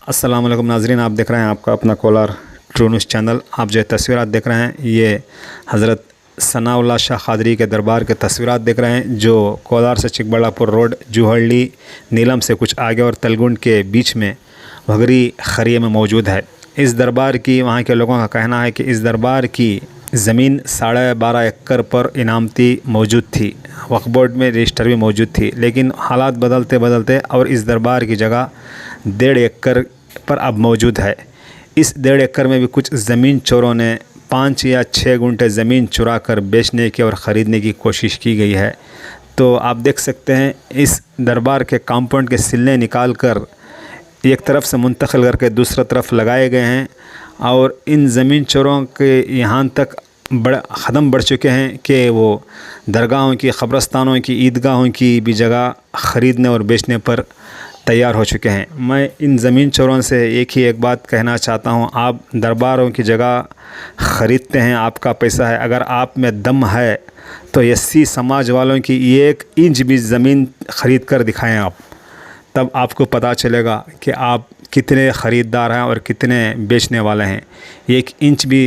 अस्सलाम वालेकुम नाज़रीन, आप देख रहे हैं आपका अपना कोलार ट्रू न्यूज़ चैनल। आप जो तस्वीरात देख रहे हैं ये हज़रत सनाउल्लाह शाह क़ादरी के दरबार के तस्वीरात देख रहे हैं, जो कोलार से चिकबल्लापुर रोड जूहड़ली नीलम से कुछ आगे और तलगुंड के बीच में भगरी खरिये में मौजूद है। इस दरबार की वहाँ के लोगों का कहना है कि इस दरबार की ज़मीन 12.5 एकड़ पर इनामती मौजूद थी, वक्फ बोर्ड में रजिस्टर भी मौजूद थी, लेकिन हालात बदलते बदलते और इस दरबार की जगह 1.5 एकड़ पर अब मौजूद है। इस 1.5 एकड़ में भी कुछ ज़मीन चोरों ने 5 या 6 गुंठे ज़मीन चुरा कर बेचने की और ख़रीदने की कोशिश की गई है। तो आप देख सकते हैं इस दरबार के कंपाउंड के सिल्ले निकाल कर एक तरफ से मुंतकिल करके दूसरी तरफ लगाए गए हैं और इन ज़मीन चोरों के यहाँ तक ख़दम बढ़ चुके हैं कि वो दरगाहों की, क़ब्रस्तानों की, ईदगाहों की भी जगह ख़रीदने और बेचने पर तैयार हो चुके हैं। मैं इन ज़मीन चोरों से एक बात कहना चाहता हूँ, आप दरबारों की जगह ख़रीदते हैं, आपका पैसा है, अगर आप में दम है तो एससी समाज वालों की 1 इंच भी ज़मीन ख़रीद कर दिखाएं आप, तब आपको पता चलेगा कि आप कितने ख़रीदार हैं और कितने बेचने वाले हैं। 1 इंच भी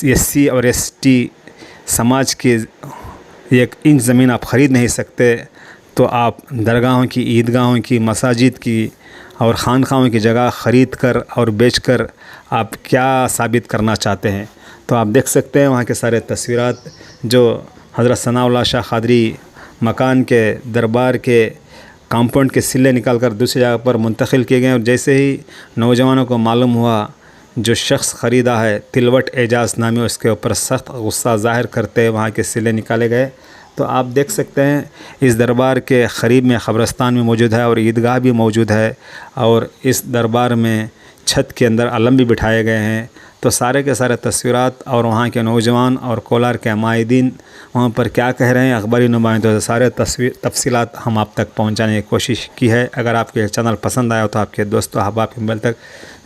एससी और एसटी समाज की 1 इंच ज़मीन आप ख़रीद नहीं सकते, तो आप दरगाहों की, ईदगाहों की, मसाजिद की और खानखाहों की जगह ख़रीद कर और बेचकर आप क्या साबित करना चाहते हैं। तो आप देख सकते हैं वहाँ के सारे तस्वीरात जो हज़रत सनाउल्लाह शाह क़ादरी मकान के दरबार के कंपाउंड के सिले निकाल कर दूसरी जगह पर मुंतकिल किए गए। और जैसे ही नौजवानों को मालूम हुआ, जो शख्स ख़रीदा है तिलवट एजाज़ नामी, उसके ऊपर सख्त गुस्सा ज़ाहिर करते वहाँ के सिले निकाले गए। तो आप देख सकते हैं इस दरबार के क़रीब में क़ब्रस्तान भी मौजूद है और ईदगाह भी मौजूद है और इस दरबार में छत के अंदर अलम भी बिठाए गए हैं। तो सारे के सारे तस्वीरात और वहाँ के नौजवान और कोलार के माहिदीन वहाँ पर क्या कह रहे हैं, अखबारी नुमाइंदों से सारे तफसीलात हम आप तक पहुँचाने की कोशिश की है। अगर आपके चैनल पसंद आया तो आपके दोस्तों अहबाब के मोबाइल तक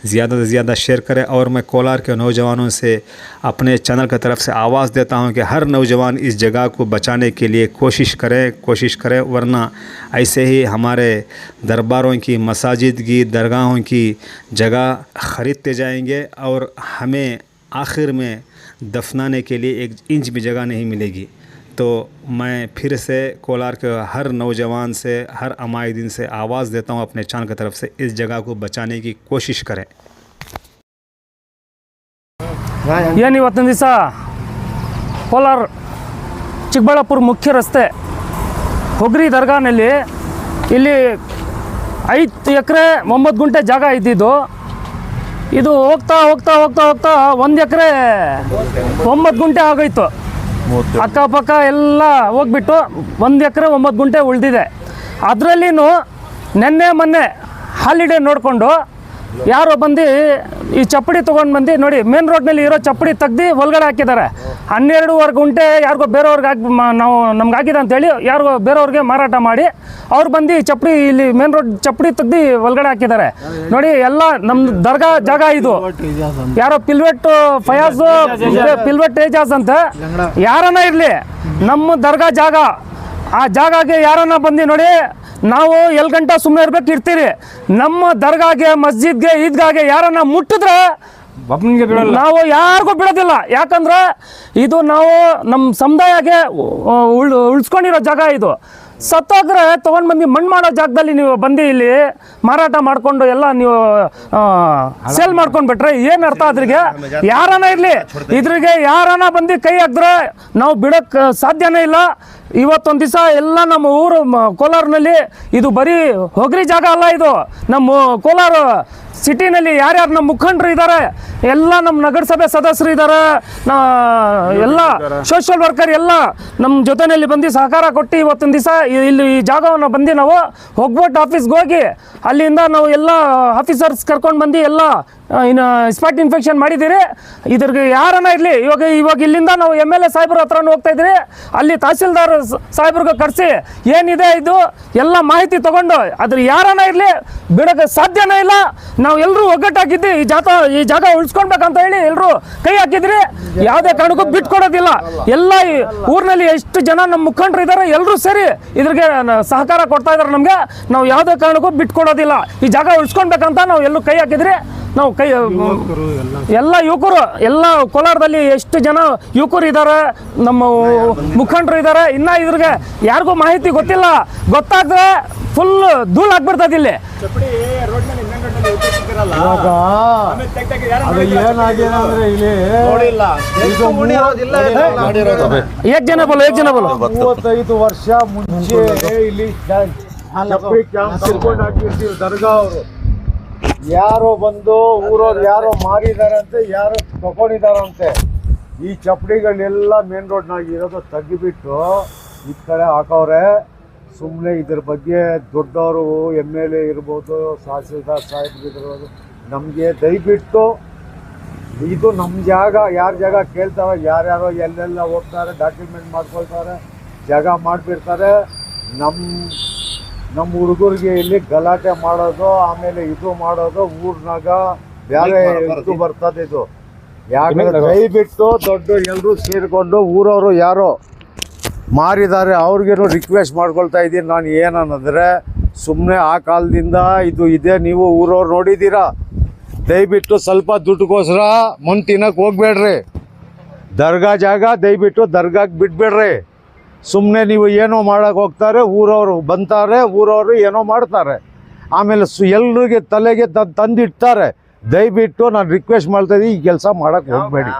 ज़्यादा से ज़्यादा शेयर करें। और मैं कोलार के नौजवानों से अपने चैनल की तरफ से आवाज़ देता हूं कि हर नौजवान इस जगह को बचाने के लिए कोशिश करें, वरना ऐसे ही हमारे दरबारों की, मसाजिद की, दरगाहों की जगह ख़रीदते जाएंगे और हमें आखिर में दफनाने के लिए 1 इंच भी जगह नहीं मिलेगी। तो मैं फिर से कोलार के हर नौजवान से, हर अमायदीन से आवाज़ देता हूँ अपने चैनल की तरफ से इस जगह को बचाने की कोशिश करें। ಇವತ್ತಿನ ದಿವಸ ಕೋಲಾರ ಚಿಕ್ಕಬಳ್ಳಾಪುರ ಮುಖ್ಯ ರಸ್ತೆ ಹೊಗ್ರಿ ದರ್ಗಾನಲ್ಲಿ ಇಲ್ಲಿ 5 ಎಕರೆ 9 ಗುಂಟೆ ಜಾಗ ಇದ್ದಿದ್ದು, ಇದು ಹೋಗ್ತಾ 1 ಎಕರೆ 9 ಗುಂಟೆ ಆಗೋಯ್ತು। ಅಕ್ಕಪಕ್ಕ ಎಲ್ಲ ಹೋಗ್ಬಿಟ್ಟು 1 ಎಕರೆ 9 ಗುಂಟೆ ಉಳಿದಿದೆ। ಅದರಲ್ಲಿನೂ ನೆನ್ನೆ ಮೊನ್ನೆ ಹಾಲಿಡೇ ನೋಡಿಕೊಂಡು ಯಾರೋ ಬಂದು ಈ ಚಪ್ಪಡಿ ತೊಗೊಂಡು ಬಂದು ನೋಡಿ ಮೇನ್ ರೋಡ್ನಲ್ಲಿ ಇರೋ ಚಪ್ಪಡಿ ತೆಗ್ದು ಒಳಗಡೆ ಹಾಕಿದ್ದಾರೆ। 12.5 ಗುಂಟೆ ಯಾರಿಗೋ ಬೇರೆಯವ್ರಿಗೆ ನಾವು ನಮ್ಗೆ ಹಾಕಿದೆ ಅಂತೇಳಿ ಯಾರಿಗೋ ಬೇರೆಯವ್ರಿಗೆ ಮಾರಾಟ ಮಾಡಿ ಅವ್ರು ಬಂದು ಚಪ್ಪಡಿ ಇಲ್ಲಿ ಮೇನ್ ರೋಡ್ ಚಪ್ಪಡಿ ತೆಗ್ದು ಒಳಗಡೆ ಹಾಕಿದ್ದಾರೆ ನೋಡಿ। ಎಲ್ಲ ನಮ್ಮ ದರ್ಗಾ ಜಾಗ ಇದು, ಯಾರೋ ಪಿಲ್ವೆಟ್ ಫಯಾಜ್, ಪಿಲ್ವೆಟ್ ಏಜಾಜ್ ಅಂತ ಯಾರನ್ನ ಇರಲಿ, ನಮ್ಮ ದರ್ಗಾ ಜಾಗ, ಆ ಜಾಗಗೆ ಯಾರನ್ನ ಬಂದು ನೋಡಿ ನಾವು ಎಲ್ಲಿ ಗಂಟ ಸುಮ್ಮನೆ ಇರ್ಬೇಕು ಇರ್ತೀರಿ, ನಮ್ಮ ದರ್ಗಾಗೆ, ಮಸ್ಜಿದ್ಗೆ, ಈದ್ಗಾಗೆ ಯಾರನ್ನ ಮುಟ್ಟಿದ್ರೆ ನಾವು ಯಾರಿಗೂ ಬಿಡೋದಿಲ್ಲ। ಯಾಕಂದ್ರೆ ಇದು ನಾವು ನಮ್ಮ ಸಮುದಾಯಕ್ಕೆ ಉಳಿಸ್ಕೊಂಡಿರೋ ಜಾಗ ಇದು। ಸತ್ತೋಗ್ರೆ ತೊಗೊಂಡು ಬಂದು ಮಣ್ಣು ಮಾಡೋ ಜಾಗದಲ್ಲಿ ನೀವು ಬಂದು ಇಲ್ಲಿ ಮಾರಾಟ ಮಾಡಿಕೊಂಡು ಎಲ್ಲ ನೀವು ಸೇಲ್ ಮಾಡ್ಕೊಂಡು ಬಿಟ್ರೆ ಏನು ಅರ್ಥ? ಅದ್ರಿಗೆ ಯಾರನ್ನ ಇರಲಿ, ಇದ್ರಿಗೆ ಯಾರನ್ನ ಬಂದು ಕೈ ಹಾಕಿದ್ರೆ ನಾವು ಬಿಡೋಕ್ಕೆ ಸಾಧ್ಯನೇ ಇಲ್ಲ। ಇವತ್ತೊಂದು ದಿವಸ ಎಲ್ಲ ನಮ್ಮ ಊರು ಕೋಲಾರ್ನಲ್ಲಿ ಇದು ಬರೀ ಹೊಗ್ರಿ ಜಾಗ ಅಲ್ಲ, ಇದು ನಮ್ಮ ಕೋಲಾರ ಸಿಟಿನಲ್ಲಿ ಯಾರ್ಯಾರು ನಮ್ಮ ಮುಖಂಡರು ಇದ್ದಾರೆ, ಎಲ್ಲ ನಮ್ಮ ನಗರಸಭೆ ಸದಸ್ಯರು ಇದ್ದಾರೆ, ಎಲ್ಲ ಸೋಷಿಯಲ್ ವರ್ಕರ್ ಎಲ್ಲ ನಮ್ಮ ಜೊತೆಯಲ್ಲಿ ಬಂದು ಸಹಕಾರ ಕೊಟ್ಟು ಇವತ್ತೊಂದು ದಿವಸ ಇಲ್ಲಿ ಈ ಜಾಗವನ್ನು ಬಂದು ನಾವು ಹೋಗ್ಬೋಟ್ ಆಫೀಸ್ಗೆ ಹೋಗಿ ಅಲ್ಲಿಂದ ನಾವು ಎಲ್ಲ ಆಫೀಸರ್ಸ್ ಕರ್ಕೊಂಡು ಬಂದು ಎಲ್ಲ ಇನ್ನು ಸ್ಪಾಟ್ ಇನ್ಫೆಕ್ಷನ್ ಮಾಡಿದ್ದೀರಿ। ಇದ್ರಿಗೆ ಯಾರನ್ನ ಇರಲಿ, ಇವಾಗ ಇಲ್ಲಿಂದ ನಾವು MLA ಸಾಹೇಬ್ರ ಹತ್ರನೂ ಹೋಗ್ತಾ ಇದ್ದೀರಿ, ಅಲ್ಲಿ ತಹಸೀಲ್ದಾರ್ ಸಾಹೇಬ್ರಿಗೆ ಕರೆಸಿ ಏನಿದೆ ಇದು ಎಲ್ಲ ಮಾಹಿತಿ ತಗೊಂಡು ಅದ್ರ ಯಾರನ್ನ ಇರಲಿ ಬಿಡೋಕ್ಕೆ ಸಾಧ್ಯನೇ ಇಲ್ಲ. ನಾವು ಎಲ್ಲರೂ ಒಗ್ಗಟ್ಟಾಗಿದ್ದು ಈ ಜಾಗ ಉಳಿಸ್ಕೊಳ್ಬೇಕಂತ ಹೇಳಿ ಎಲ್ಲರೂ ಕೈ ಹಾಕಿದ್ರಿ. ಯಾವುದೇ ಕಾರಣಕ್ಕೂ ಬಿಟ್ಕೊಡೋದಿಲ್ಲ. ಎಲ್ಲ ಈ ಊರಿನಲ್ಲಿ ಎಷ್ಟು ಜನ ನಮ್ಮ ಮುಖಂಡರು ಇದ್ದಾರೆ ಎಲ್ಲರೂ ಸೇರಿ ಇದ್ರಿಗೆ ಸಹಕಾರ ಕೊಡ್ತಾ ಇದ್ದಾರೆ ನಮಗೆ. ನಾವು ಯಾವುದೇ ಕಾರಣಕ್ಕೂ ಬಿಟ್ಕೊಡೋದಿಲ್ಲ. ಈ ಜಾಗ ಉಳಿಸ್ಕೊಳ್ಬೇಕಂತ ನಾವು ಎಲ್ಲೂ ಕೈ ಹಾಕಿದ್ರಿ. ನಾವು ಎಲ್ಲ ಯುವಕರು ಎಲ್ಲ ಕೋಲಾರದಲ್ಲಿ ಎಷ್ಟು ಜನ ಯುವಕರು ಇದ್ದಾರೆ, ನಮ್ಮ ಮುಖಂಡರು ಇದ್ದಾರೆ. ಇನ್ನು ಇದ್ರಿಗೆ ಯಾರಿಗೂ ಮಾಹಿತಿ ಗೊತ್ತಿಲ್ಲ. ಗೊತ್ತಾದ್ರೆ ಫುಲ್ ಧೂಳು ಆಗ್ಬಿಡ್ತದೆ ಇಲ್ಲಿ. ಏಕ್ ಜನ ಬೋಲೋ 35 ವರ್ಷ ಮುಂಚೆ ಇಲ್ಲಿ ದರ್ಗಾ ಅವರು ಯಾರೋ ಬಂದು ಊರವ್ರು ಯಾರೋ ಮಾರಿದಾರಂತೆ, ಯಾರೋ ತಗೊಂಡಿದಾರಂತೆ. ಈ ಚಪ್ಪಡಿಗಳೆಲ್ಲ ಮೇನ್ ರೋಡ್ನಾಗ ಇರೋದು ತೆಗಿಬಿಟ್ಟು ಈ ಕಡೆ ಹಾಕವ್ರೆ. ಸುಮ್ಮನೆ ಇದ್ರ ಬಗ್ಗೆ ದೊಡ್ಡವರು MLA ಇರ್ಬೋದು, ತಹಸೀಲ್ದಾರ್ ಸಾಹೇಬ್ರಿರ್ಬೋದು, ನಮಗೆ ದಯವಿಟ್ಟು ಇದು ನಮ್ಮ ಜಾಗ, ಯಾರ ಜಾಗ ಕೇಳ್ತಾರೆ, ಯಾರ್ಯಾರೋ ಎಲ್ಲೆಲ್ಲ ಹೋಗ್ತಾರೆ, ಡಾಕ್ಯುಮೆಂಟ್ ಮಾಡ್ಕೊಳ್ತಾರೆ, ಜಾಗ ಮಾಡಿಬಿಡ್ತಾರೆ. ನಮ್ಮ ಹುಡುಗರಿಗೆ ಇಲ್ಲಿ ಗಲಾಟೆ ಮಾಡೋದು, ಆಮೇಲೆ ಇದು ಮಾಡೋದು, ಊರ್ನಾಗ ಬೇರೆ ಇದು ಬರ್ತದೆ. ಇದು ಯಾಕಂದ್ರೆ ದಯವಿಟ್ಟು ದೊಡ್ಡ ಎಲ್ಲರೂ ಸೇರಿಕೊಂಡು ಊರವರು ಯಾರೋ ಮಾರಿದ್ದಾರೆ ಅವ್ರಿಗೇನು ರಿಕ್ವೆಸ್ಟ್ ಮಾಡ್ಕೊಳ್ತಾ ಇದ್ದೀನಿ ನಾನು. ಏನನ್ನಂದರೆ ಸುಮ್ಮನೆ ಆ ಕಾಲದಿಂದ ಇದು ಇದೆ, ನೀವು ಊರವ್ರು ನೋಡಿದ್ದೀರಾ. ದಯವಿಟ್ಟು ಸ್ವಲ್ಪ ದುಡ್ಡುಗೋಸ್ಕರ ಮಣ್ಣು ತಿನ್ನಕ್ಕೆ ಹೋಗ್ಬೇಡ್ರಿ. ದರ್ಗಾ ಜಾಗ ದಯವಿಟ್ಟು ದರ್ಗಾಕ್ಕೆ ಬಿಟ್ಬೇಡ್ರಿ. ಸುಮ್ಮನೆ ನೀವು ಏನೋ ಮಾಡೋಕೆ ಹೋಗ್ತಾರೆ, ಊರವರು ಬಂತಾರೆ, ಊರವರು ಏನೋ ಮಾಡ್ತಾರೆ, ಆಮೇಲೆ ಎಲ್ರಿಗೆ ತಲೆಗೆ ತಂದಿಡ್ತಾರೆ. ದಯವಿಟ್ಟು ನಾನು ರಿಕ್ವೆಸ್ಟ್ ಮಾಡ್ತಾಯಿದ್ದೀನಿ, ಈ ಕೆಲಸ ಮಾಡೋಕ್ಕೆ ಹೋಗಬೇಡಿ.